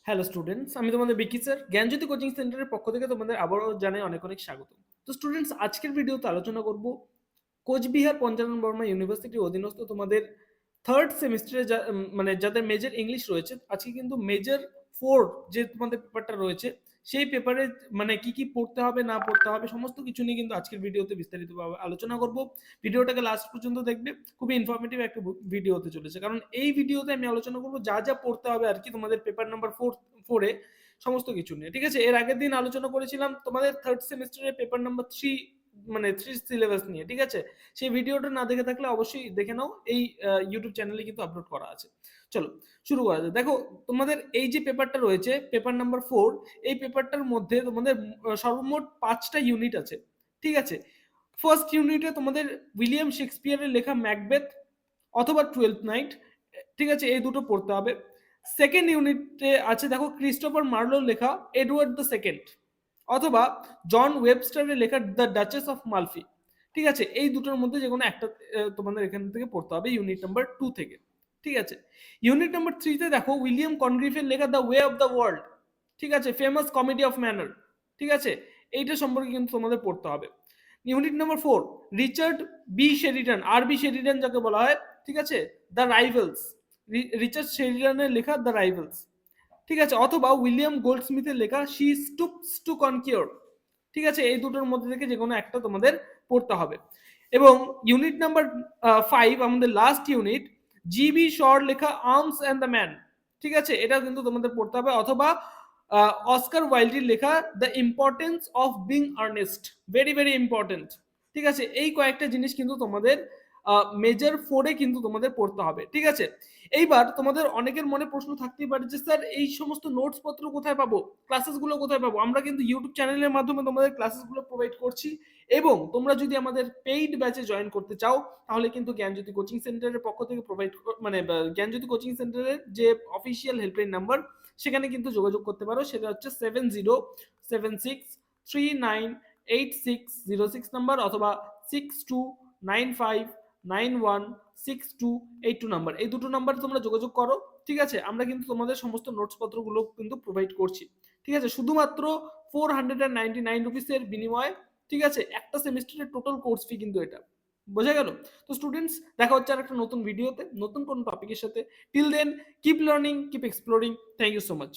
Hello students, আমি তোমাদের বিকি sir জ্ঞানজ্যোতি coaching সেন্টারের পক্ষ থেকে তোমাদের আবারও জানাই অনেক অনেক স্বাগত। তো স্টুডেন্টস, আজকের ভিডিওতে আলোচনা করব কোচবিহার পঞ্চানন বর্মা ইউনিভার্সিটির অধীনস্থ তোমাদের থার্ড সেমিস্টারে মানে যাদের মেজর ইংলিশ রয়েছে, আজকে কিন্তু মেজর 4 যে তোমাদের পেপারটা রয়েছে সেই পেপারে মানে কি কি পড়তে হবে না পড়তে হবে সমস্ত কিছু নিয়ে কিন্তু আজকের ভিডিওতে বিস্তারিতভাবে আলোচনা করব। ভিডিওটাকে লাস্ট পর্যন্ত দেখবে, খুবই ইনফরমেটিভ একটা ভিডিও হতে চলেছে, কারণ এই ভিডিওতে আমি আলোচনা করব যা যা পড়তে হবে আর কি তোমাদের পেপার নাম্বার 4 এ সমস্ত কিছু নিয়ে। ঠিক আছে, এর আগের দিন আলোচনা করেছিলাম তোমাদের থার্ড সেমিস্টারের পেপার নাম্বার 3 মানে 3 সিলেবাস নিয়ে। ঠিক আছে, সেই ভিডিওটা না দেখে থাকলে অবশ্যই দেখে নাও, এই ইউটিউব চ্যানেলে কিন্তু আপলোড করা আছে। চলো শুরু করা যাক। দেখো, তোমাদের এই যে পেপারটা রয়েছে পেপার নাম্বার 4, এই পেপারটার মধ্যে তোমাদের সর্বমোট 5টা ইউনিট আছে। ঠিক আছে, ফার্স্ট ইউনিটে তোমাদের উইলিয়াম শেক্সপিয়ারের লেখা ম্যাকবেথ অথবা টুয়েলথ নাইট, ঠিক আছে, এই দুটো পড়তে হবে। সেকেন্ড ইউনিটে আছে দেখো ক্রিস্টোফার মার্লোর লেখা এডওয়ার্ড দ্য সেকেন্ড অথবা জন ওয়েবস্টারের লেখা দ্য ডাচেস অফ মালফি। ঠিক আছে, এই দুটোর মধ্যে যে কোনো একটা তোমাদের এখান থেকে পড়তে হবে ইউনিট নাম্বার 2 থেকে। ঠিক আছে, ইউনিট নাম্বার 3তে দেখো উইলিয়াম কনগ্রিফের লেখা the way of the world, ঠিক আছে, ফেমাস কমেডি অফ ম্যানার। ঠিক আছে, এইটা সম্পর্কে কিন্তু তোমাদের পড়তে হবে। Unit number 4, Richard B Sheridan, আর বি শেরিডান যাকে বলা হয়, ঠিক আছে, দ্য রাইভেলস, রিচার্ড শেরিডানের লেখা দ্য রাইভেলস। ঠিক আছে, অথবা উইলিয়াম গোল্ডস্মিথের লেখা শি স্টুপস টু কনকিওর। ঠিক আছে, এই দুটোর মধ্যে থেকে যে কোনো একটা তোমাদের পড়তে হবে। এবং ইউনিট নাম্বার 5, আমাদের লাস্ট ইউনিট, জিবি শর লেখা আর্মস অ্যান্ড দ্য ম্যান। ঠিক আছে, এটা কিন্তু তোমাদের পড়তে হবে, অথবা অস্কার ওয়াইল্ডের লেখা the importance of being earnest, very very important. ঠিক আছে, এই কয়েকটা জিনিস কিন্তু তোমাদের মেজর 4-এ কিন্তু তোমাদের পড়তে হবে। ঠিক আছে, এইবার তোমাদের অনেকের মনে প্রশ্ন থাকতেই পারে যে স্যার এই সমস্ত নোটস পত্র কোথায় পাবো, ক্লাসেসগুলো কোথায় পাবো? আমরা কিন্তু ইউটিউব চ্যানেলের মাধ্যমে তোমাদের ক্লাসেসগুলো প্রোভাইড করছি, এবং তোমরা যদি আমাদের পেইড ব্যাচে জয়েন করতে চাও তাহলে কিন্তু জ্ঞানজ্যোতি কোচিং সেন্টারের পক্ষ থেকে মানে জ্ঞানজ্যোতি কোচিং সেন্টারের যে অফিসিয়াল হেল্পলাইন নাম্বার, সেখানে কিন্তু যোগাযোগ করতে পারো। সেটা হচ্ছে 7076398606 নাম্বার, অথবা 6295916282 নাম্বার, এই দুটো নাম্বারে তোমরা যোগাযোগ করো। ঠিক আছে, আমরা কিন্তু তোমাদের সমস্ত নোটস পত্রগুলো কিন্তু প্রোভাইড করছি। ঠিক আছে, শুধুমাত্র 499 রুপিসের বিনিময়ে। ঠিক আছে, একটা সেমিস্টারের টোটাল কোর্স ফি কিন্তু এটা। বোঝা গেল? তো স্টুডেন্টস, দেখা হচ্ছে আর একটা নতুন ভিডিওতে নতুন কোন টপিকের সাথে। Till then, keep learning, keep exploring. Thank you so much.